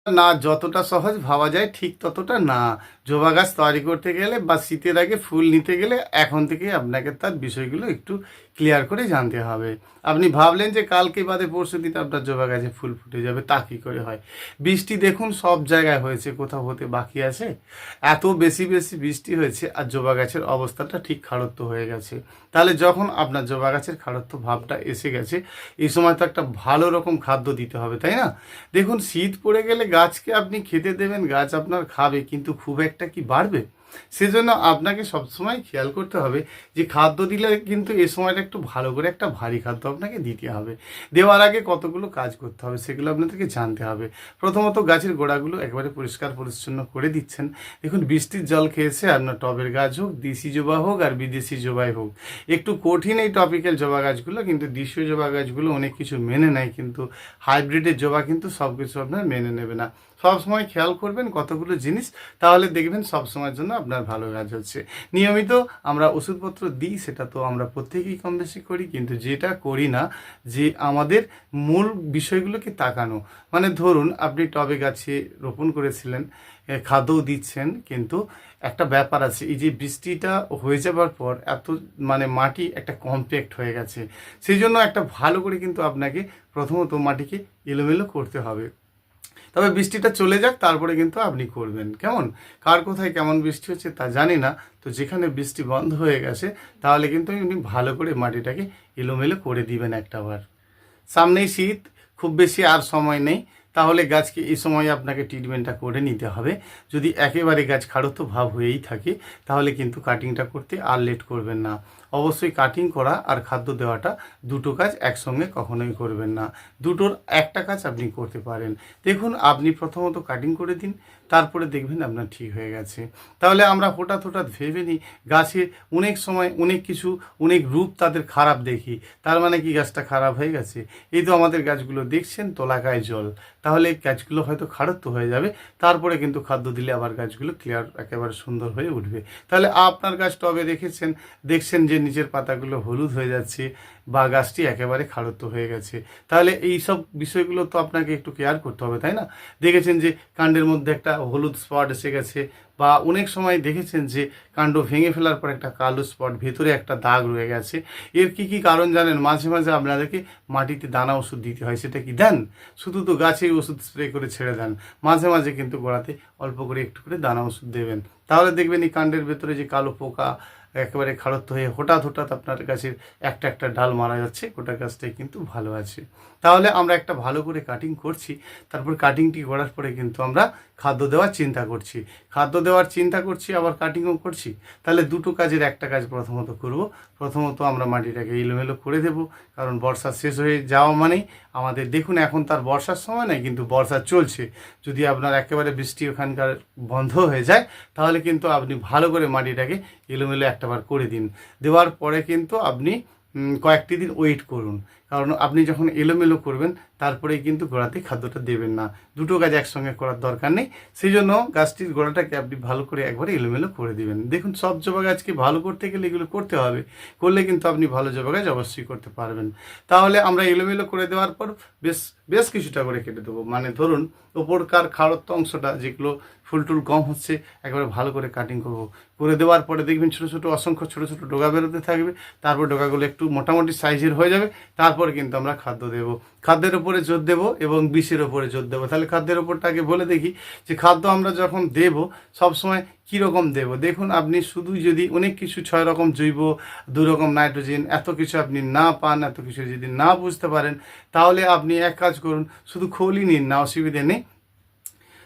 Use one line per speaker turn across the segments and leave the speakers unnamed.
না, যতটা সহজ ভাবা যায় ঠিক ততটা না। জবা গাছ তৈরি করতে গেলে বা শীতের আগে ফুল নিতে গেলে এখন থেকেই আপনাকে তার বিষয়গুলো একটু ক্লিয়ার করে জানতে হবে। আপনি ভাবলেন যে কালকে বাদে পরশুদিন আপনার জবা গাছে ফুল ফুটে যাবে, তা কী করে হয়? বৃষ্টি দেখুন সব জায়গায় হয়েছে, কোথাও হতে বাকি আছে? এত বেশি বেশি বৃষ্টি হয়েছে আর জবা গাছের অবস্থাটা ঠিক খাড়ত্ব হয়ে গেছে। তাহলে যখন আপনার জবা গাছের খাড়ত্ব ভাবটা এসে গেছে, এই সময় তো একটা ভালো রকম খাদ্য দিতে হবে, তাই না? দেখুন, শীত পড়ে গেলে গাছকে আপনি খেতে দেবেন, গাছ আপনার খাবে, কিন্তু খুব একটা কি বাড়বে? সেজন্য আপনাকে সবসময় খেয়াল করতে হবে যে খাদ্য দিলে কিন্তু এ সময়টা একটু ভালো করে একটা ভারী খাদ্য আপনাকে দিতে হবে। দেওয়ার আগে কতগুলো কাজ করতে হবে সেগুলো আপনাদেরকে জানতে হবে। প্রথমত গাছের গোড়াগুলো একেবারে পরিষ্কার পরিচ্ছন্ন করে দিচ্ছেন। দেখুন, বৃষ্টির জল খেয়েছে আপনার টবের গাছ হোক, দেশি জবা হোক আর বিদেশি জবাই হোক। একটু কঠিন এই টপিক্যাল জবা গাছগুলো, কিন্তু দেশীয় জবা গাছগুলো অনেক কিছু মেনে নেয়, কিন্তু হাইব্রিডের জবা কিন্তু সব কিছু আপনার মেনে নেবে না। সবসময় খেয়াল করবেন কতগুলো জিনিস, তাহলে দেখবেন সবসময়ের জন্য আপনার ভালো কাজ হচ্ছে। নিয়মিত আমরা ওষুধপত্র দিই, সেটা তো আমরা প্রত্যেকেই কম বেশি করি, কিন্তু যেটা করি না যে আমাদের মূল বিষয়গুলোকে তাকানো। মানে ধরুন আপনি টবে গাছে রোপণ করেছিলেন, খাদ্যও দিচ্ছেন, কিন্তু একটা ব্যাপার আছে, এই যে বৃষ্টিটা হয়ে যাবার পর এত মানে মাটি একটা কমপ্যাক্ট হয়ে গেছে, সেই জন্য একটা ভালো করে কিন্তু আপনাকে প্রথমত মাটিকে এলোমেলো করতে হবে। তবে বৃষ্টিটা চলে যাক, তারপরে কিন্তু আপনি করবেন। কেমন? কার কোথায় কেমন বৃষ্টি হচ্ছে তা জানি না, তো যেখানে বৃষ্টি বন্ধ হয়ে গেছে তাহলে কিন্তু আপনি ভালো করে মাটিটাকে এলোমেলো করে দিবেন একটাবার। সামনেই শীত, খুব বেশি আর সময় নেই, তাহলে গাছকে এই সময় আপনাকে ট্রিটমেন্টটা করে নিতে হবে। যদি একেবারে গাছ খাড়তো ভাব হয়েই থাকে তাহলে কিন্তু কাটিংটা করতে আর লেট করবেন না। অবশ্যই কাটিং করা আর খাদ্য দেওয়াটা দুটো কাজ একসঙ্গে কখনোই করবেন না। দুটোর একটা কাজ আপনি করতে পারেন। দেখুন, আপনি প্রথমত কাটিং করে দিন, তারপরে দেখবেন আপনার ঠিক হয়ে গেছে। তাহলে আমরা হঠাৎ হঠাৎ ভেবে নিই গাছের অনেক সময় অনেক কিছু, অনেক রূপ তাদের খারাপ দেখি, তার মানে কি গাছটা খারাপ হয়ে গেছে? এই তো আমাদের গাছগুলো দেখছেন তোলাকায় জল, তাহলে এই গাছগুলো হয়তো খাড়ত্ব হয়ে যাবে, তারপরে কিন্তু খাদ্য দিলে আবার গাছগুলো ক্লিয়ার একেবারে সুন্দর হয়ে উঠবে। তাহলে আপনার গাছ টবে রেখেছেন, দেখছেন যে নিচের পাতাগুলো হলুদ হয়ে যাচ্ছে বা গাছটি একেবারে খাড়ত্ব হয়ে গেছে, তাহলে এই সব বিষয়গুলো তো আপনাকে একটু কেয়ার করতে হবে, তাই না? দেখেছেন যে কাণ্ডের মধ্যে একটা হলুদ স্পট এসে গেছে, বা অনেক সময় দেখেছেন যে কাণ্ড ভেঙে ফেলার পর একটা কালো স্পট, ভেতরে একটা দাগ রয়ে গেছে। এর কি কি কারণ জানেন? মাঝে মাঝে আপনাদেরকে মাটিতে দানা ওষুধ দিতে হয়, সেটা কি দেন? শুধু তো গাছে ওষুধ স্প্রে করে ছেড়ে দেন, মাঝে মাঝে কিন্তু গোড়াতে অল্প করে একটু করে দানা ওষুধ দেবেন। তাহলে দেখবেন এই কাণ্ডের ভেতরে যে কালো পোকা একেবারে খাড়ত্ব হয়ে হঠাৎ হঠাৎ আপনার গাছের একটা একটা ডাল মারা যাচ্ছে, গোটা গাছটাই কিন্তু ভালো আছে। তাহলে আমরা একটা ভালো করে কাটিং করছি, তারপর কাটিংটি করার পরে কিন্তু আমরা খাদ্য দেওয়ার চিন্তা করছি, খাদ্য দেওয়ার চিন্তা করছি আবার কাটিংও করছি। তাহলে দুটো কাজের একটা কাজ প্রথমত করব। প্রথমত আমরা মাটিটাকে এলোমেলো করে দেব, কারণ বর্ষা শেষ হয়ে যাওয়া মানেই আমাদের, দেখুন এখন তার বর্ষার সময় নয়, কিন্তু বর্ষা চলছে। যদি আপনার একেবারে বৃষ্টি ওখানকার বন্ধ হয়ে যায় তাহলে কিন্তু আপনি ভালো করে মাটিটাকে এলোমেলো একটাবার করে দিন। দেওয়ার পরে কিন্তু আপনি কয়েকটি দিন ওয়েট করুন, কারণ আপনি যখন এলোমেলো করবেন তারপরেই কিন্তু গোড়াতে খাদ্যটা দেবেন না। দুটো কাজ একসঙ্গে করার দরকার নেই, সেই জন্য গাছটির গোড়াটাকে আপনি ভালো করে একবারে এলোমেলো করে দিবেন। দেখুন, সব জবা গাছকে ভালো করতে গেলে এগুলো করতে হবে, করলে কিন্তু আপনি ভালো জবা গাছ অবশ্যই করতে পারবেন। তাহলে আমরা এলোমেলো করে দেওয়ার পর বেশ বেশ কিছুটা করে কেটে দেবো। মানে ধরুন ওপরকার খাড়ত্ব অংশটা যেগুলো ফুল টুল কম হচ্ছে একবারে ভালো করে কাটিং করবো। করে দেওয়ার পরে দেখবেন ছোটো ছোটো অসংখ্য ছোটো ছোটো ডগা বেরোতে থাকবে, তারপর ডগাগুলো একটু মোটামুটি সাইজের হয়ে যাবে, তারপর কিন্তু আমরা খাদ্য দেবো। খাদ্যের ওপরে জোর দেবো এবং বিষের ওপরে জোর দেবো। তাহলে খাদ্যের ওপরটা আগে বলে দেখি যে খাদ্য আমরা যখন দেবো সবসময় কীরকম দেবো। দেখুন, আপনি শুধু যদি অনেক কিছু 6 রকম জৈব, 2 রকম নাইট্রোজেন, এত কিছু আপনি না পান, এত কিছু যদি না বুঝতে পারেন, তাহলে আপনি এক কাজ করুন, শুধু খোলই নিন না, অসুবিধে নেই।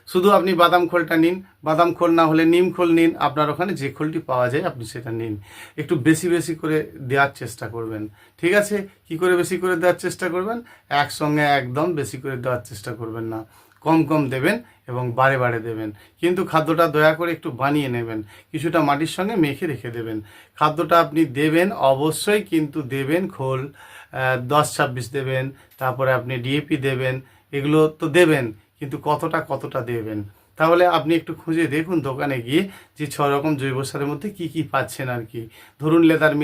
শুধু আপনি বাদাম খোলটা নিন, বাদাম খোল না হলে নিম খোল নিন, আপনার ওখানে যে খোলটি পাওয়া যায় আপনি সেটা নিন। একটু বেশি বেশি করে দেওয়ার চেষ্টা করবেন, ঠিক আছে? কি করে বেশি করে দেওয়ার চেষ্টা করবেন? একসঙ্গে একদম বেশি করে দেওয়ার চেষ্টা করবেন না, কম কম দেবেন এবং বারে বারে দেবেন। কিন্তু খাদ্যটা দয়া করে একটু বানিয়ে নেবেন, কিছুটা মাটির সঙ্গে মেখে রেখে দেবেন। খাদ্যটা আপনি দেবেন অবশ্যই, কিন্তু দেবেন খোল 10-26 দেবেন, তারপরে আপনি ডিএপি দেবেন, এগুলো তো দেবেন, কিন্তু কতটা কতটা দেবেন। তাহলে আপনি একটু খুঁজে দেখুন দোকানে গিয়ে যে 6 রকম জৈব সারের মধ্যে কি কি পাচ্ছেন আর কি। ধরুন লেদার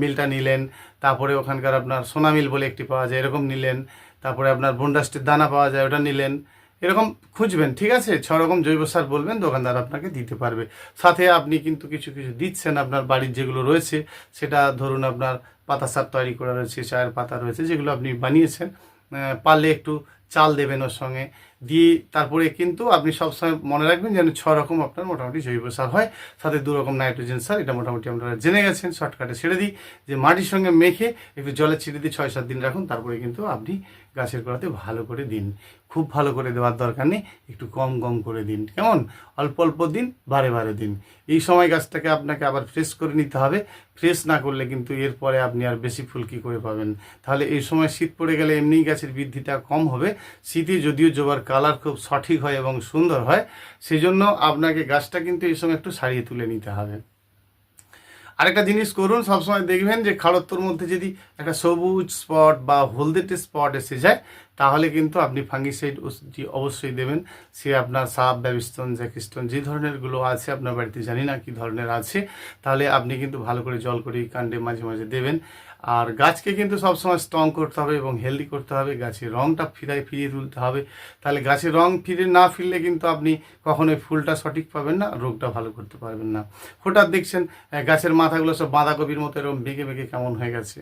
মিলটা নিলেন, তারপরে ওখানকার আপনার সোনা মিল বলে একটি পাওয়া যায়, এরকম নিলেন। তারপরে আপনার বনডাস্টের দানা পাওয়া যায়, ওটা নিলেন। এরকম খুঁজবেন, ঠিক আছে? 6 রকম জৈব সার বলবেন, দোকানদার আপনাকে দিতে পারবে। সাথে আপনি কিন্তু কিছু কিছু দিচ্ছেন আপনার বাড়ির যেগুলো রয়েছে, সেটা ধরুন আপনার পাতা সার তৈরি করা রয়েছে, চায়ের পাতা রয়েছে, যেগুলো আপনি বানিয়েছেন, পারলে একটু চাল দেবেন ওর সঙ্গে দিয়ে। তারপরে কিন্তু আপনি সবসময় মনে রাখবেন যেন 6 রকম আপনার মোটামুটি জৈব সার হয়, সাথে 2 রকম নাইট্রোজেন সার। এটা মোটামুটি আপনারা জেনে গেছেন। শর্টকাটে ছেড়ে দিই যে মাটির সঙ্গে মেখে একটু জলে ছিটে দিয়ে 6-7 দিন রাখুন, তারপরে কিন্তু আপনি গাছের গোড়াতে ভালো করে দিন। খুব ভালো করে দেওয়ার দরকার নেই, একটু কম কম করে দিন, কেমন? অল্প অল্প দিন, বারে বারে দিন। এই সময় গাছটাকে আপনাকে আবার ফ্রেশ করে নিতে হবে। ফ্রেশ না করলে কিন্তু এরপরে আপনি আর বেশি ফুল কী করে পাবেন? তাহলে এই সময় শীত পড়ে গেলে এমনিই গাছের বৃদ্ধিটা কম হবে। শীতে যদিও জবার কালার খুব সঠিক হয় এবং সুন্দর হয়, সেই জন্য আপনাকে গাছটা কিন্তু এই সময় একটু সারিয়ে তুলে নিতে হবে। আরেকটা জিনিস করুন, সবসময় দেখবেন যে খাড়ত্তর মধ্যে যদি একটা সবুজ স্পট বা হলদেটে স্পট এসে যায়, তাহলে কিন্তু আপনি ফাঙ্গিসাইড ওষুধটি অবশ্যই দেবেন। সে আপনার সাপ, ব্যাবিস্টন, জ্যাকিস্টন যে ধরনেরগুলো আছে আপনার বাড়িতে, জানি না কী ধরনের আছে, তাহলে আপনি কিন্তু ভালো করে জল করে কাণ্ডে মাঝে মাঝে দেবেন। আর গাছকে কিন্তু সবসময় স্ট্রং করতে হবে এবং হেলদি করতে হবে। গাছের রঙটা ফিরিয়ে তুলতে হবে। তাহলে গাছের রং ফিরলে কিন্তু আপনি কখনোই ফুলটা সঠিক পাবেন না, রোগটা ভালো করতে পারবেন না। হঠাৎ দেখছেন গাছের মাথাগুলো সব বাঁধাকপির মতো এরকম বেঁকে বেঁকে কেমন হয়ে গেছে,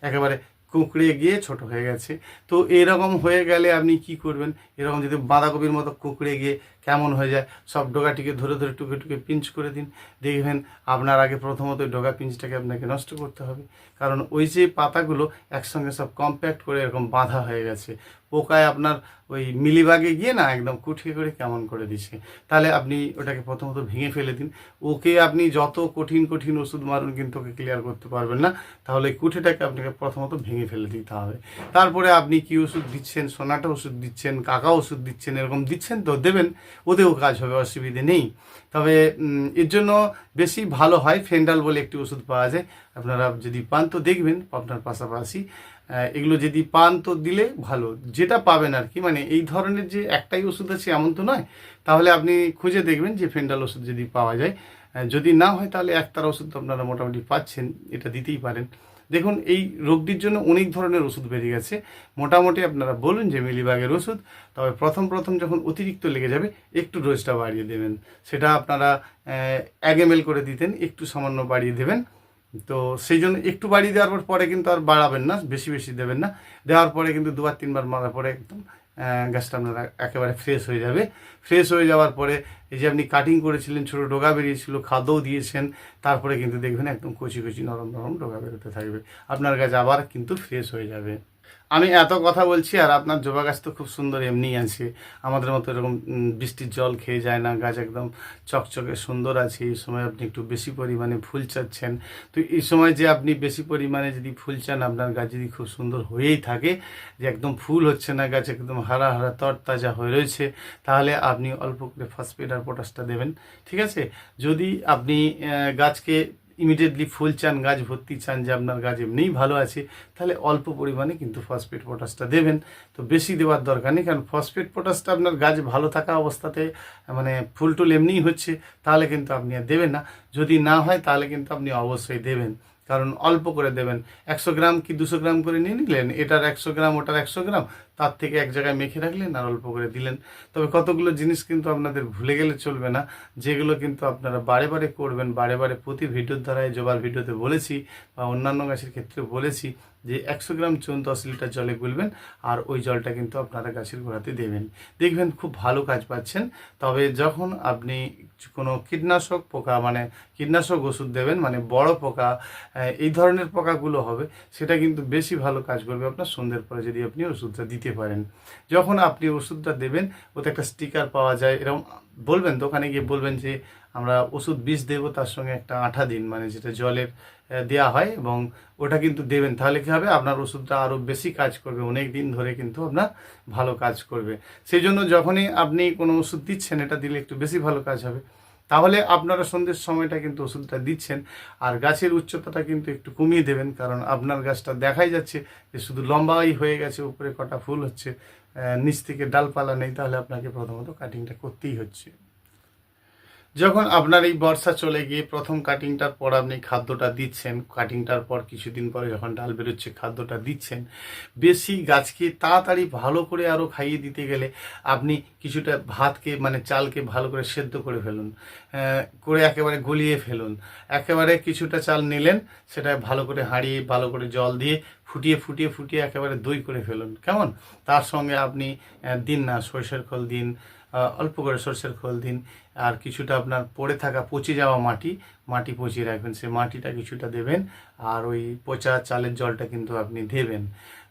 একেবারে কুঁকড়ে গিয়ে ছোট হয়ে গেছে। তো এরকম হয়ে গেলে আপনি কি করবেন? এরকম যদি বাঁধাকপির মতো কুঁকড়ে গিয়ে কেমন হয়ে যায়, সব ডগাটিকে ধরে ধরে টুকে টুকে পিঞ্চ করে দিন। দেখবেন আপনার আগে প্রথমত ডগা পিঞ্চটাকে আপনাকে নষ্ট করতে হবে, কারণ ওই যে পাতাগুলো একসঙ্গে সব কম্প্যাক্ট করে এরকম বাঁধা হয়ে গেছে। পোকায় আপনার ওই মিলিবাগে গিয়ে না একদম কুঠিয়ে করে কেমন করে দিচ্ছে। তাহলে আপনি ওটাকে প্রথমত ভেঙে ফেলে দিন। ওকে আপনি যত কঠিন কঠিন ওষুধ মারুন কিন্তু ওকে ক্লিয়ার করতে পারবেন না। তাহলে কুঠিটাকে আপনাকে প্রথমত ভেঙে ফেলে দিতে হবে। তারপরে আপনি কি ওষুধ দিচ্ছেন, সোনাটা ওষুধ দিচ্ছেন, কাকা ওষুধ দিচ্ছেন, এরকম দিচ্ছেন তো দেবেন, ওতেও কাজ হবে, অসুবিধে নেই। তবে এর জন্য বেশি ভালো হয় ফেন্ডাল বলে একটি ওষুধ পাওয়া যায়। আপনারা যদি পান তো দেখবেন আপনার পাশাপাশি এগুলো যদি পান তো দিলে ভালো। যেটা পাবেন আর কি, মানে এই ধরনের যে একটাই ওষুধ আছে এমন তো নয়। তাহলে আপনি খুঁজে দেখবেন যে ফেন্ডাল ওষুধ যদি পাওয়া যায়। যদি না হয় তাহলে একতারা ওষুধ তো আপনারা মোটামুটি পাচ্ছেন, এটা দিতেই পারেন। দেখুন এই রোগটির জন্য অনেক ধরনের ওষুধ বেরিয়ে গেছে। মোটামুটি আপনারা বলুন যে মিলিবাগের ওষুধ, তবে প্রথম যখন অতিরিক্ত লেগে যাবে একটু ডোজটা বাড়িয়ে দেবেন। সেটা আপনারা 1 ml করে দিতেন, একটু সামান্য বাড়িয়ে দেবেন। তো সেই জন্য একটু বাড়িয়ে দেওয়ার পরে কিন্তু আর বাড়াবেন না, বেশি বেশি দেবেন না। দেওয়ার পরে কিন্তু 2-3 বার মারার পরে একদম গাছটা আপনার একেবারে ফ্রেশ হয়ে যাবে। ফ্রেশ হয়ে যাওয়ার পরে এই যে আপনি কাটিং করেছিলেন, ছোটো ডগা বেরিয়েছিল, খাদ্যও দিয়েছেন, তারপরে কিন্তু দেখবেন একদম কচি কচি নরম নরম ডগা বেরোতে থাকবে। আপনার গাছ আবার কিন্তু ফ্রেশ হয়ে যাবে। আমি এত কথা বলছি আর আপনার জবা গাছ তো খুব সুন্দর এমনিই আছে। আমাদের মতো এরকম বৃষ্টির জল খেয়ে যায় না, গাছ একদম চকচকে সুন্দর আছে। এই সময় আপনি একটু বেশি পরিমাণে ফুল চাচ্ছেন, তো এই সময় যে আপনি বেশি পরিমাণে যদি ফুল চান, আপনার গাছ যদি খুব সুন্দর হয়েই থাকে, যে একদম ফুল হচ্ছে না, গাছ একদম হারা হারা তরতাজা হয়ে রয়েছে, তাহলে আপনি অল্প করে ফসফেট আর পটাশটা দেবেন, ঠিক আছে? যদি আপনি গাছকে ইমিডিয়েটলি ফুল চান, গাছ ভর্তি চান, যে আপনার গাছ এমনিই ভালো আছে, তাহলে অল্প পরিমাণে কিন্তু ফসফেট পটাশটা দেবেন। তো বেশি দেওয়ার দরকার নেই, কারণ ফসফেট পটাশটা আপনার গাছ ভালো থাকা অবস্থাতে, মানে ফুল টুল এমনিই হচ্ছে, তাহলে কিন্তু আপনি আর দেবেন না। যদি না হয় তাহলে কিন্তু আপনি অবশ্যই দেবেন, কারণ অল্প করে দেবেন। 100 গ্রাম কি 200 গ্রাম করে নিয়ে নিলেন, এটার 100 গ্রাম ওটার 100 গ্রাম, তার থেকে এক জায়গায় মেখে রাখলেন আর অল্প করে দিলেন। তবে কতগুলো জিনিস কিন্তু আপনাদের ভুলে গেলে চলবে না, যেগুলো কিন্তু আপনারা বারে বারে করবেন। বারে বারে প্রতি ভিডিওর দ্বারাই জবার ভিডিওতে বলেছি বা অন্যান্য গাছের ক্ষেত্রেও বলেছি যে 100 গ্রাম চুন 10 লিটার জলে গুলবেন, আর ওই জলটা কিন্তু আপনারা গাছের গোড়াতে দেবেন। দেখবেন খুব ভালো কাজ পাচ্ছেন। তবে যখন আপনি কোনো কীটনাশক পোকা, মানে কীটনাশক ওষুধ দেবেন, মানে বড় পোকা, এই ধরনের পোকাগুলো হবে, সেটা কিন্তু বেশি ভালো কাজ করবে আপনার সন্ধ্যের পরে যদি আপনি ওষুধটা দিতে পারেন। যখন আপনি ওষুধটা দেবেন, ওতে একটা স্টিকার পাওয়া যায়, এরকম বলবেন, দোকানে গিয়ে বলবেন যে আমরা ওষুধ বিষ দেবো, তার সঙ্গে একটা আঠা দিন, মানে যেটা জলের দেওয়া হয়, এবং ওটা কিন্তু দেবেন। তাহলে কী হবে, আপনার ওষুধটা আরও বেশি কাজ করবে, অনেক দিন ধরে কিন্তু আপনার ভালো কাজ করবে। সেই জন্য যখনই আপনি কোনো ওষুধ দিচ্ছেন, এটা দিলে একটু বেশি ভালো কাজ হবে। তাহলে আপনারা সন্ধ্যের সময়টা কিন্তু ওষুধটা দিচ্ছেন, আর গাছের উচ্চতাটা কিন্তু একটু কমিয়ে দেবেন, কারণ আপনার গাছটা দেখাই যাচ্ছে যে শুধু লম্বাই হয়ে গেছে, উপরে কটা ফুল হচ্ছে, নিচ থেকে ডালপালা নেই, তাহলে আপনাকে প্রথমত কাটিংটা করতেই হচ্ছে। যখন আপনার এই বর্ষা চলে গিয়ে প্রথম কাটিংটার পর আপনি খাদ্যটা দিচ্ছেন, কাটিংটার পর কিছুদিন পরে যখন ডাল বেরোচ্ছে খাদ্যটা দিচ্ছেন, বেশি গাছকে তাড়াতাড়ি ভালো করে আরও খাইয়ে দিতে গেলে আপনি কিছুটা ভাতকে মানে চালকে ভালো করে সেদ্ধ করে ফেলুন, করে একেবারে গলিয়ে ফেলুন। একেবারে কিছুটা চাল নিলেন, সেটা ভালো করে হাঁড়িয়ে ভালো করে জল দিয়ে ফুটিয়ে ফুটিয়ে ফুটিয়ে একেবারে দই করে ফেলুন, কেমন? তার সঙ্গে আপনি দিন না সরষের খোল দিন, অল্প করে সরষের খোল দিন, আর কিছুটা আপনার পড়ে থাকা পচে যাওয়া মাটি পচিয়ে রাখবেন, সে মাটিটা কিছুটা দেবেন, আর ওই পচা চালের জলটা কিন্তু আপনি দেবেন।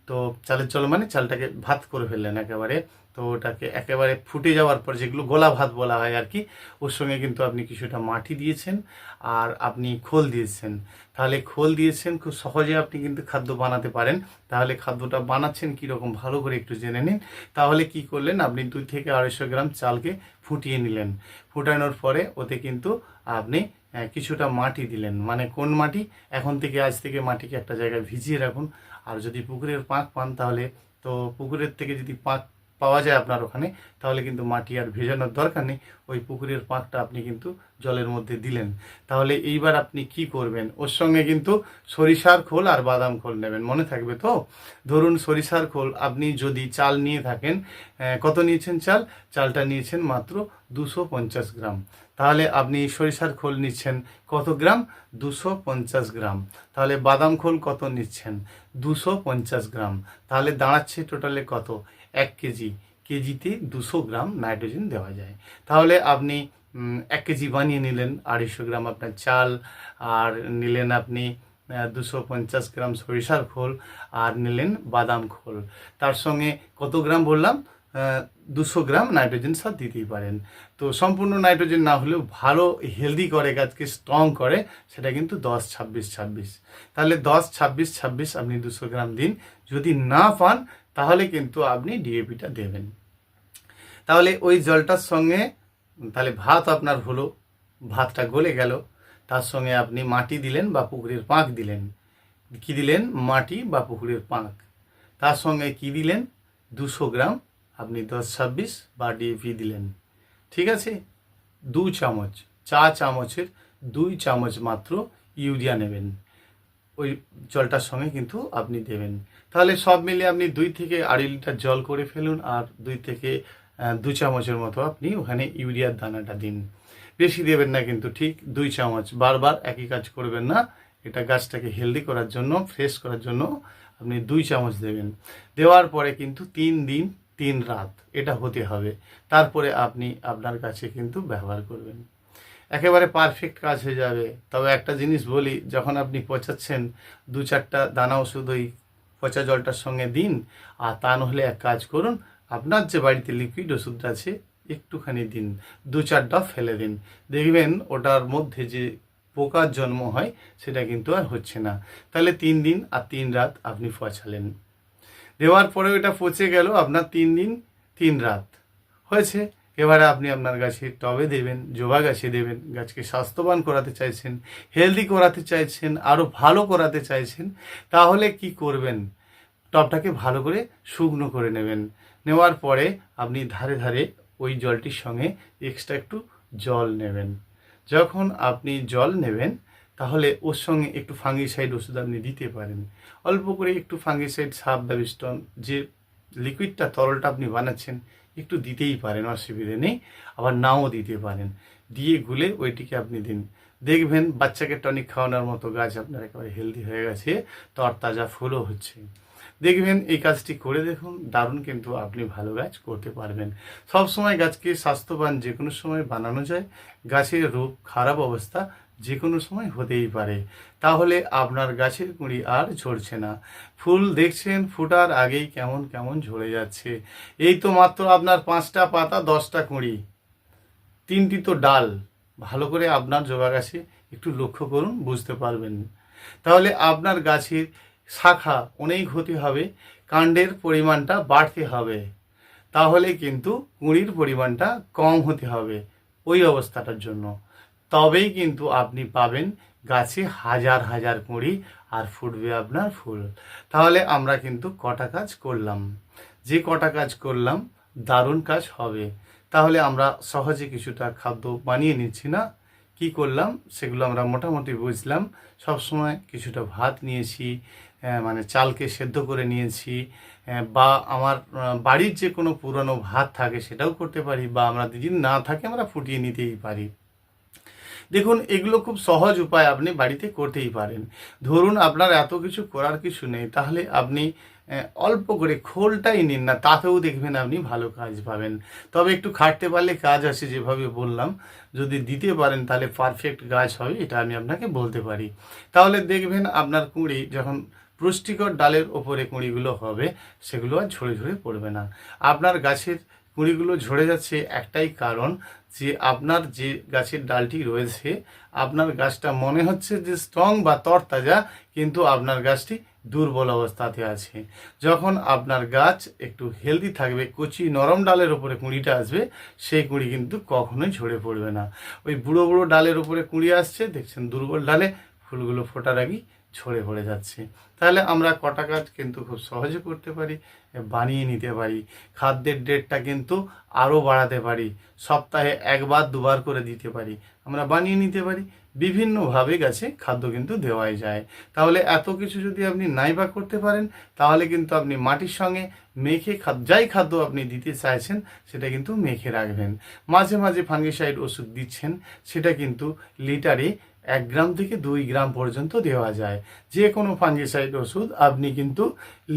তো চালের জল মানে চালটাকে ভাত করে ফেললেন একেবারে, তো ওটাকে একেবারে ফুটে যাওয়ার পর যেগুলো গোলা ভাত বলা হয় আর কি, ওর সঙ্গে কিন্তু আপনি কিছুটা মাটি দিয়েছেন আর আপনি খোল দিয়েছেন। তাহলে খোল দিয়েছেন, খুব সহজে আপনি কিন্তু খাদ্য বানাতে পারেন। তাহলে খাদ্যটা বানাচ্ছেন কীরকম ভালো করে একটু জেনে নিন। তাহলে কি করলেন, আপনি 2 থেকে 250 গ্রাম চালকে ফুটিয়ে নিলেন। ফুটানোর পরে ওতে কিন্তু আপনি কিছুটা মাটি দিলেন। মানে কোন মাটি? এখন থেকে আজ থেকে মাটিকে একটা জায়গায় ভিজিয়ে রাখুন। আর যদি পুকুরের পাঁক পান তাহলে, তো পুকুরের থেকে যদি পাঁক পাওয়া যায় আপনার ওখানে, তাহলে কিন্তু মাটি আর ভেজানোর দরকার নেই। ওই পুকুরের পাঁকটা আপনি কিন্তু জলের মধ্যে দিলেন। তাহলে এইবার আপনি কি করবেন, ওর সঙ্গে কিন্তু সরিষার খোল আর বাদাম খোল নেবেন, মনে থাকবে তো? ধরুন সরিষার খোল আপনি যদি চাল নিয়ে থাকেন, কত নিয়েছেন চাল? চালটা নিয়েছেন মাত্র 250 গ্রাম। তাহলে আপনি সরিষার খোল নিচ্ছেন কত গ্রাম? 250 গ্রাম। তাহলে বাদাম খোল কত নিচ্ছেন? 250 গ্রাম। তাহলে দাঁড়াচ্ছে টোটালে কত? 1 কেজি। কেজিতে 200 গ্রাম নাইট্রোজেন দেওয়া যায়। তাহলে আপনি 1 কেজি বানিয়ে নিলেন, 250 গ্রাম আপনার চাল, আর নিলেন আপনি 250 গ্রাম সরিষার খোল, আর নিলেন বাদাম খোল। তার সঙ্গে কত গ্রাম বললাম? 200 গ্রাম নাইট্রোজেন সার দিতেই পারেন। তো সম্পূর্ণ নাইট্রোজেন না হলেও ভালো হেলদি করে, গাছকে স্ট্রং করে, সেটা কিন্তু 10-26-26। তাহলে 10-26-26 আপনি 200 গ্রাম দিন। যদি না পান তাহলে কিন্তু আপনি ডিএপিটা দেবেন। তাহলে ওই জলটার সঙ্গে তাহলে ভাত আপনার হলো, ভাতটা গলে গেল, তার সঙ্গে আপনি মাটি দিলেন বা পুকুরের পাঁক দিলেন। কি দিলেন? মাটি বা পুকুরের পাঁক। তার সঙ্গে কি দিলেন? 200 গ্রাম আপনি 10-26 বা ডিএপি দিলেন। ঠিক আছে? 2 চামচ, চা চামচের 2 চামচ মাত্র ইউরিয়া নেবেন, ওই জলটার সঙ্গে কিন্তু আপনি দেবেন। তাহলে সব মিলিয়ে আপনি 2 থেকে 2.5 লিটার জল করে ফেলুন, আর 2 থেকে 2 চামচের মতো আপনি ওখানে ইউরিয়ার দানাটা দিন। বেশি দেবেন না কিন্তু, ঠিক 2 চামচ। বারবার একই কাজ করবেন না। এটা গাছটাকে হেলদি করার জন্য, ফ্রেশ করার জন্য আপনি 2 চামচ দেবেন। দেওয়ার পরে কিন্তু 3 দিন 3 রাত এটা হতে হবে। তারপরে আপনি আপনার কাছে কিন্তু ব্যবহার করবেন, একেবারে পারফেক্ট কাজ হয়ে যাবে। তবে একটা জিনিস বলি, যখন আপনি পচাচ্ছেন 2-4টা দানা ওষুধ ওই পচা জলটার সঙ্গে দিন। আর তা নাহলে এক কাজ করুন, আপনার যে বাড়িতে লিকুইড ওষুধটা আছে একটুখানি দিন, 2-4 ড্রপ ফেলে দিন। দেখবেন ওটার মধ্যে যে পোকার জন্ম হয় সেটা কিন্তু আর হচ্ছে না। তাহলে 3 দিন আর 3 রাত আপনি পচালেন। দেওয়ার পরেও এটা পচে গেল আপনার 3 দিন 3 রাত হয়েছে। এবারে আপনি আপনার গাছের টবে দেবেন, জবা গাছে দেবেন। গাছকে স্বাস্থ্যবান করাতে চাইছেন, হেলদি করাতে চাইছেন, আরও ভালো করাতে চাইছেন, তাহলে কি করবেন? টবটাকে ভালো করে শুকনো করে নেবেন। নেওয়ার পরে আপনি ধারে ধারে ওই জলটির সঙ্গে এক্সট্রা একটু জল নেবেন। যখন আপনি জল নেবেন তাহলে ওর সঙ্গে একটু ফাঙ্গিসাইড ওষুধ আপনি দিতে পারেন। অল্প করে একটু ফাঙ্গিসাইড সাব ব্যাবিস্টন, যে লিকুইডটা তরলটা আপনি বানাচ্ছেন, একটু দিতেই পারেন, অসুবিধে নেই। আবার নাও দিতে পারেন। দিয়ে গুলে ওইটিকে আপনি দিন। দেখবেন বাচ্চাকে টনিক খাওয়ানোর মতো গাছ আপনার একেবারে হেলদি হয়ে গেছে, তরতাজা ফুলও হচ্ছে। দেখবেন এই কাজটি করে দেখুন, দারুণ কিন্তু আপনি ভালো গাছ করতে পারবেন। সব সময় গাছকে স্বাস্থ্যবান যে কোনো সময় বানানো যায়। গাছের রূপ খারাপ অবস্থা যে কোনো সময় হতেই পারে। তাহলে আপনার গাছের কুঁড়ি আর ঝরছে না। ফুল দেখছেন ফোটার আগেই কেমন কেমন ঝরে যাচ্ছে। এই তো মাত্র আপনার 5টা পাতা 10টা কুঁড়ি, 3টি তো ডাল। ভালো করে আপনার জবা গাছে একটু লক্ষ্য করুন, বুঝতে পারবেন। তাহলে আপনার গাছের শাখা অনেক হতে হবে, কাণ্ডের পরিমাণটা বাড়তে হবে। তাহলে কিন্তু কুঁড়ির পরিমাণটা কম হতে হবে ওই অবস্থাটার জন্য। তবেই কিন্তু আপনি পাবেন গাছে হাজার হাজার কুঁড়ি, আর ফুটবে আপনার ফুল। তাহলে আমরা কিন্তু কটা কাজ করলাম, যে কটা কাজ করলাম দারুণ কাজ হবে। তাহলে আমরা সহজে কিছুটা খাদ্য বানিয়ে নিচ্ছি না। কি করলাম সেগুলো আমরা মোটামুটি বুঝলাম। সবসময় কিছুটা ভাত নিয়েছি, মানে চালকে সেদ্ধ করে নিয়েছি, বা আমার বাড়ির যে কোনো পুরনো ভাত থাকে সেটাও করতে পারি, বা আমরা যদি না থাকে আমরা ফুটিয়ে নিতেই পারি। দেখুন, এগুলো খুব সহজ উপায়, আপনি বাড়িতে করতেই পারেন। ধরুন আপনার এত কিছু করার কিছু নেই, তাহলে আপনি অল্প করে খোলটাই নিন না, তাতেও দেখবেন আপনি ভালো কাজ পাবেন। তবে একটু খাটতে পারলে কাজ আছে, যেভাবে বললাম, যদি দিতে পারেন তাহলে পারফেক্ট গাছ হবে, এটা আমি আপনাকে বলতে পারি। তাহলে দেখবেন আপনার কুঁড়ি যখন পুষ্টিকর ডালের ওপরে কুঁড়িগুলো হবে, সেগুলো আর ঝরে ঝরে পড়বে না। আপনার গাছের কুঁড়িগুলো ঝরে যাচ্ছে একটাই কারণ, যে আপনার যে গাছের ডালটি রয়েছে, আপনার গাছটা মনে হচ্ছে যে স্ট্রং বা তরতাজা, কিন্তু আপনার গাছটি দুর্বল অবস্থাতে আছে। যখন আপনার গাছ একটু হেলদি থাকবে, কচি নরম ডালের উপরে কুঁড়িটা আসবে, সেই কুঁড়ি কিন্তু কখনোই ঝরে পড়বে না। ওই বুড়ো বুড়ো ডালের উপরে কুঁড়ি আসছে, দেখছেন দুর্বল ডালে ফুলগুলো ফোটার আগেই ঝরে পড়ে যাচ্ছে। তাহলে আমরা কটা কাজ কিন্তু খুব সহজে করতে পারি, বানিয়ে নিতে পারি। খাদ্যের ডেটটা কিন্তু আরও বাড়াতে পারি, সপ্তাহে একবার দুবার করে দিতে পারি, আমরা বানিয়ে নিতে পারি। বিভিন্নভাবে গাছে খাদ্য কিন্তু দেওয়াই যায়। তাহলে এত কিছু যদি আপনি নাইবা করতে পারেন, তাহলে কিন্তু আপনি মাটির সঙ্গে মেখে যাই খাদ্য আপনি দিতে চাইছেন সেটা কিন্তু মেখে রাখবেন। মাঝে মাঝে ফাঙ্গিসাইড ওষুধ দিচ্ছেন, সেটা কিন্তু লিটারে 1 গ্রাম থেকে 2 গ্রাম পর্যন্ত দেওয়া যায়। যে কোনো ফাঙ্গিসাইড ওষুধ আপনি কিন্তু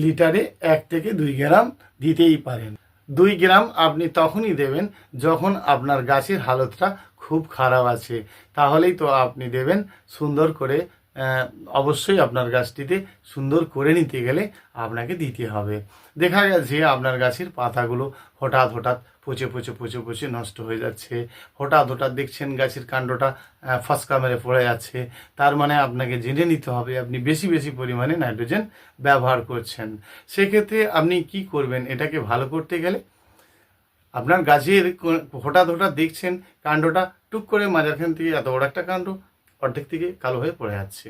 লিটারে 1 থেকে 2 গ্রাম দিতেই পারেন। 2 গ্রাম আপনি তখনই দেবেন যখন আপনার গাছের হালতটা খুব খারাপ আছে, তাহলেই তো আপনি দেবেন। সুন্দর করে অবশ্যই আপনার গাছটিতে সুন্দর করে নিতে গেলে আপনাকে দিতে হবে। দেখা গেছে আপনার গাছের পাতাগুলো হঠাৎ হঠাৎ পচে পচে পচে পচে নষ্ট হয়ে যাচ্ছে, হঠাৎ হঠাৎ দেখছেন গাছের কাণ্ডটা ফসকা মেরে পড়ে যাচ্ছে, তার মানে আপনাকে জেনে নিতে হবে আপনি বেশি বেশি পরিমাণে নাইট্রোজেন ব্যবহার করছেন। সেক্ষেত্রে আপনি কি করবেন? এটাকে ভালো করতে গেলে আপনার গাছের হঠাৎ হঠাৎ দেখছেন কাণ্ডটা টুক করে মাঝখান থেকে এত বড় একটা কাণ্ড অর্ধেক থেকে কালো হয়ে পড়ে যাচ্ছে,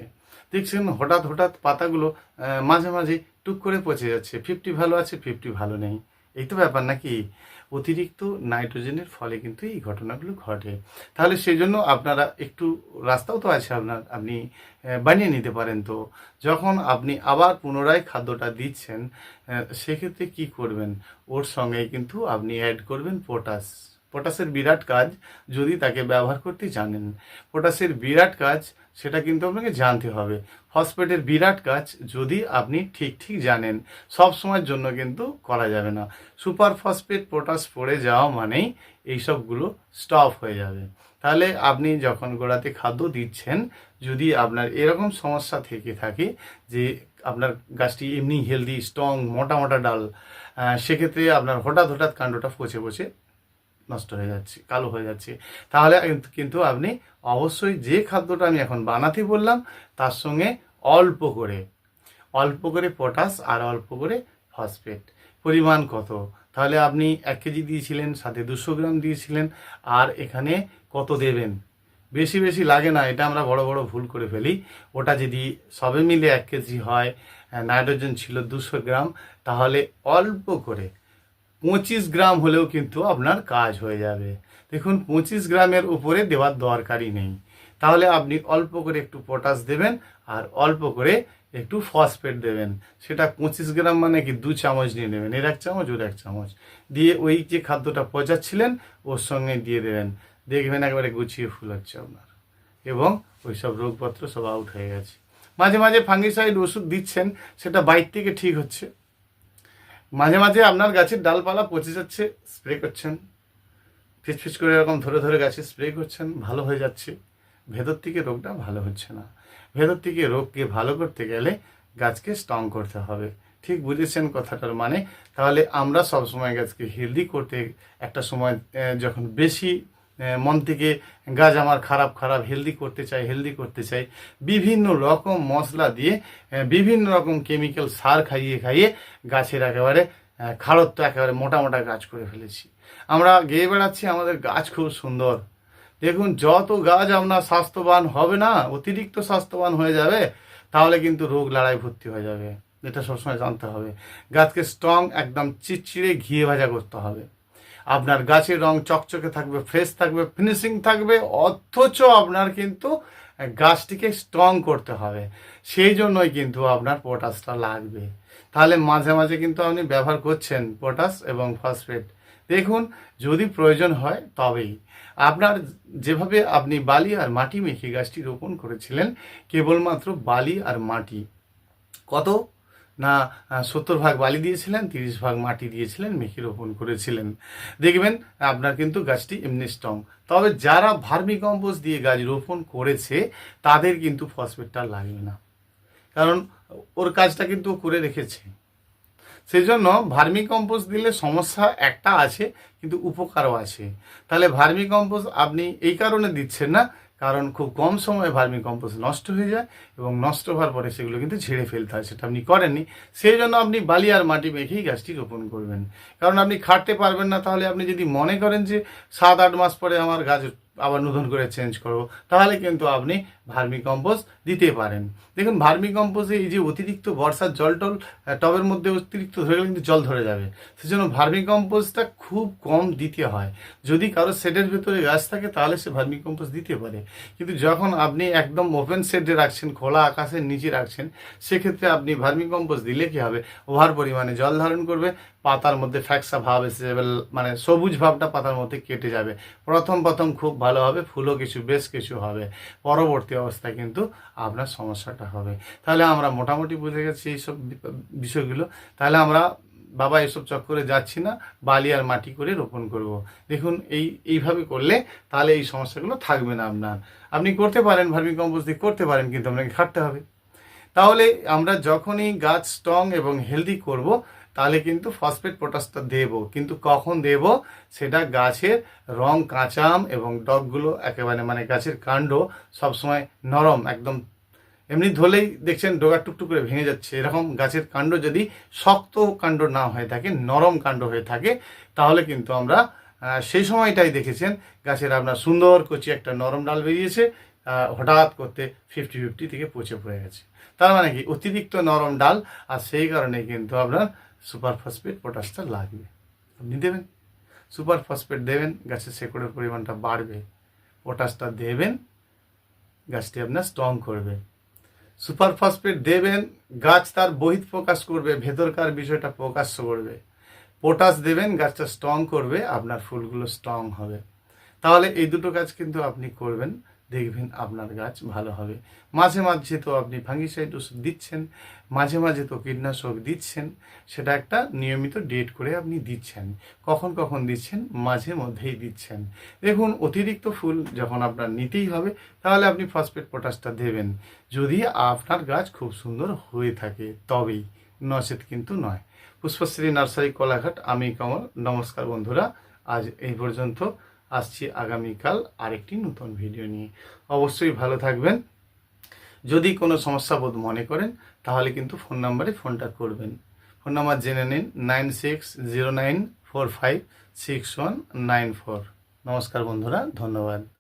দেখছেন হঠাৎ হঠাৎ পাতাগুলো মাঝে মাঝে টুক করে পচে যাচ্ছে, 50 ভালো আছে 50 ভালো নেই। এই তো ব্যাপার নাকি? অতিরিক্ত নাইট্রোজেনের ফলে কিন্তু এই ঘটনাগুলো ঘটে। তাহলে সেই জন্য আপনারা একটু রাস্তাও তো আছে আপনার, আপনি বানিয়ে নিতে পারেন। তো যখন আপনি আবার পুনরায় খাদ্যটা দিচ্ছেন, সেক্ষেত্রে কি করবেন? ওর সঙ্গে কিন্তু আপনি অ্যাড করবেন পটাশ। পটাশের বিরাট কাজ, যদি তাকে ব্যবহার করতে জানেন। পটাশের বিরাট কাজ, সেটা কিন্তু আপনাকে জানতে হবে। ফসফেটের বিরাট কাজ, যদি আপনি ঠিক ঠিক জানেন। সব সময়ের জন্য কিন্তু করা যাবে না। সুপার ফসফেট পটাশ পড়ে যাওয়া মানেই এইসবগুলো স্টপ হয়ে যাবে। তাহলে আপনি যখন গোড়াতে খাদ্য দিচ্ছেন, যদি আপনার এরকম সমস্যা থেকে থাকে যে আপনার গাছটি এমনি হেলদি স্ট্রং মোটা মোটা ডাল, সেক্ষেত্রে আপনার হঠাৎ হঠাৎ কাণ্ডটা পচে পচে নষ্ট হয়ে যাচ্ছে, কালো হয়ে যাচ্ছে, তাহলে কিন্তু আপনি অবশ্যই যে খাদ্যটা আমি এখন বানাতে বললাম, তার সঙ্গে অল্প করে পটাশ আর অল্প করে ফসফেট। পরিমাণ কত? তাহলে আপনি 1 কেজি দিয়েছিলেন, সাথে 200 গ্রাম দিয়েছিলেন, আর এখানে কত দেবেন? বেশি বেশি লাগে না, এটা আমরা বড় বড় ভুল করে ফেলি। ওটা যদি সবে মিলে 1 কেজি হয়, নাইট্রোজেন ছিল 200 গ্রাম, তাহলে অল্প করে 25 গ্রাম হলেও কিন্তু আপনার কাজ হয়ে যাবে। দেখুন, 25 গ্রামের উপরে দেওয়ার দরকারই নেই। তাহলে আপনি অল্প করে একটু পটাশ দেবেন, আর অল্প করে একটু ফসফেট দেবেন। সেটা 25 গ্রাম মানে কি 2 চামচ নিয়ে নেবেন, এর 1 চামচ ওর 1 চামচ দিয়ে ওই যে খাদ্যটা পচাচ্ছিলেন ওর সঙ্গে দিয়ে দেবেন। দেখবেন একবারে গুছিয়ে ফুল হচ্ছে আপনার, এবং ওই সব রোগপত্র সব আউট হয়ে গেছে। মাঝে মাঝে ফাঙ্গিসাইড ওষুধ দিচ্ছেন, সেটা বাইর থেকে ঠিক হচ্ছে। মাঝে মাঝে আপনার গাছের ডালপালা পচে যাচ্ছে, স্প্রে করছেন, ফিসফিস করে এরকম ধরে ধরে গাছে স্প্রে করছেন, ভালো হয়ে যাচ্ছে। ভেতর থেকে রোগটা ভালো হচ্ছে না। ভেতর থেকে রোগকে ভালো করতে গেলে গাছকে স্ট্রং করতে হবে। ঠিক বুঝেছেন কথাটার মানে? তাহলে আমরা সবসময় গাছকে হেলদি করতে, একটা সময় যখন বেশি মন থেকে গাছ আমার খারাপ হেলদি করতে চাই, বিভিন্ন রকম মশলা দিয়ে, বিভিন্ন রকম কেমিক্যাল সার খাইয়ে গাছের একেবারে খাড়ত্ব একেবারে মোটা মোটা গাছ করে ফেলেছি। আমরা গেয়ে বেড়াচ্ছি আমাদের গাছ খুব সুন্দর। দেখুন, যত গাছ আপনার স্বাস্থ্যবান হবে না, অতিরিক্ত স্বাস্থ্যবান হয়ে যাবে, তাহলে কিন্তু রোগ লড়াই ভর্তি হয়ে যাবে। এটা সবসময় জানতে হবে। গাছকে স্ট্রং, একদম চিটচিড়ে ঘিয়ে ভাজা করতে হবে। আপনার গাছের রং চকচকে থাকবে, ফ্রেশ থাকবে, ফিনিশিং থাকবে, অথচ আপনার কিন্তু গাছটিকে স্ট্রং করতে হবে। সেই জন্যই কিন্তু আপনার পটাশটা লাগবে। তাহলে মাঝে মাঝে কিন্তু আপনি ব্যবহার করছেন পটাশ এবং ফসফেট। দেখুন, যদি প্রয়োজন হয় তবেই। আপনার যেভাবে আপনি বালি আর মাটি মেখে গাছটি রোপণ করেছিলেন, কেবলমাত্র বালি আর মাটি, কত না 70 ভাগ বালি দিয়েছিলেন, 30 ভাগ মাটি দিয়েছিলেন, মেখে রোপণ করেছিলেন। দেখবেন আপনার কিন্তু গাছটি এমনি স্ট্রং। তবে যারা ভার্মি কম্পোস্ট দিয়ে গাছ রোপণ করেছে তাদের কিন্তু ফসফেটটা লাগবে না, কারণ ওর কাজটা কিন্তু ও করে রেখেছে। সেই জন্য ভার্মি কম্পোস্ট দিলে সমস্যা একটা আছে, কিন্তু উপকারও আছে। তাহলে ভার্মি কম্পোস্ট আপনি এই কারণে দিচ্ছেন না, কারণ খুব কম সময়ে ভার্মি কম্পোস্ট নষ্ট হয়ে যায় এবং নষ্ট হওয়ার পরে সেগুলো কিন্তু ঝেড়ে ফেলতে হয়, সেটা আপনি করেননি। সেই জন্য আপনি বালি আর মাটি মেখেই গাছটি রোপণ করবেন, কারণ আপনি খাটতে পারবেন না। তাহলে আপনি যদি মনে করেন যে 7-8 মাস পরে আমার গাছ আবার নতুন করে চেঞ্জ করব, তাহলে কিন্তু আপনি ভার্মি কম্পোস্ট দিতে পারেন। দেখুন, ভার্মি কম্পোস্টে এই যে অতিরিক্ত বর্ষার জল টল টবের মধ্যে অতিরিক্ত ধরে গেলে কিন্তু জল ধরে যাবে। সেজন্য ভার্মি কম্পোস্টটা খুব কম দিতে হয়। যদি কারো শেডের ভেতরে গাছ থাকে তাহলে সে ভার্মি কম্পোস্ট দিতে পারে, কিন্তু যখন আপনি একদম ওপেন শেডে রাখছেন, খোলা আকাশের নিচে রাখছেন, সেক্ষেত্রে আপনি ভার্মি কম্পোস্ট দিলে কী হবে, ওভার পরিমাণে জল ধারণ করবে, পাতার মধ্যে ফ্যাকসা ভাব এসে যাবে, মানে সবুজ ভাবটা পাতার মধ্যে কেটে যাবে। প্রথম প্রথম খুব ভালো হবে, ফুলও বেশ কিছু হবে, পরবর্তী অবস্থায় কিন্তু আপনার সমস্যাটা হবে। তাহলে আমরা মোটামুটি বুঝে গেছি এইসব বিষয়গুলো। তাহলে আমরা বাবা এসব চক্করে যাচ্ছি না, বালি আর মাটি করে রোপণ করব। দেখুন, এইভাবে করলে তাহলে এই সমস্যাগুলো থাকবে না আপনার। আপনি করতে পারেন, ভার্মি কম্পোস্ট দিয়ে করতে পারেন, কিন্তু আপনাকে খাটতে হবে। তাহলে আমরা যখনই গাছ স্ট্রং এবং হেলদি করব, তাহলে কিন্তু ফসফেট পটাশটা দেব, কিন্তু কখন দেব সেটা গাছের রং কাঁচাম এবং ডগগুলো একেবারে, মানে গাছের কাণ্ড সবসময় নরম, একদম এমনি ধরলেই দেখছেন ডগা টুকটুক করে ভেঙে যাচ্ছে, এরকম গাছের কাণ্ড যদি শক্ত কাণ্ড না হয়ে থাকে, নরম কাণ্ড হয়ে থাকে, তাহলে কিন্তু আমরা সেই সময়টাই দেখেছেন গাছের আপনার সুন্দর কচি একটা নরম ডাল বেরিয়েছে, হঠাৎ করতে 50-50 থেকে পচে পড়ে গেছে। তার মানে কি, অতিরিক্ত নরম ডাল, আর সেই কারণে কিন্তু আপনার সুপার ফসফেট পটাশটা লাগবে। আপনি দেবেন, সুপার ফসফেট দেবেন, গাছের শেকড়ের পরিমাণটা বাড়বে। পটাশটা দেবেন, গাছটি আপনার স্ট্রং করবে। সুপার ফসফেট দেবেন, গাছ তার বহিঃ প্রকাশ করবে, ভেতরকার বিষয়টা প্রকাশ করবে। পটাশ দেবেন, গাছটা স্ট্রং করবে, আপনার ফুলগুলো স্ট্রং হবে। তাহলে এই দুটো কাজ কিন্তু আপনি করবেন, দেখবেন আপনার গাছ ভালো হবে। মাঝে মাঝে তো আপনি ফাঙ্গিসাইড ওষুধ দিচ্ছেন, মাঝে মাঝে তো কীটনাশক দিচ্ছেন, সেটা একটা নিয়মিত ডেট করে আপনি দিচ্ছেন। কখন কখন দিচ্ছেন, মাঝে মধ্যেই দিচ্ছেন। দেখুন, অতিরিক্ত ফুল যখন আপনার নিতেই হবে, তাহলে আপনি ফসফেট পটাশটা দেবেন, যদি আপনার গাছ খুব সুন্দর হয়ে থাকে তবেই, নচেত কিন্তু নয়। পুষ্পশ্রী নার্সারি কোলাঘাট, আমি কমল। নমস্কার বন্ধুরা, আজ এই পর্যন্ত। আসছি আগামীকাল আরেকটি নতুন ভিডিও নিয়ে। অবশ্যই ভালো থাকবেন। যদি কোনো সমস্যা বোধ মনে করেন তাহলে কিন্তু ফোন নাম্বারে ফোনটা করবেন। ফোন নাম্বার জেনে নিন, 9609456194। নমস্কার বন্ধুরা, ধন্যবাদ।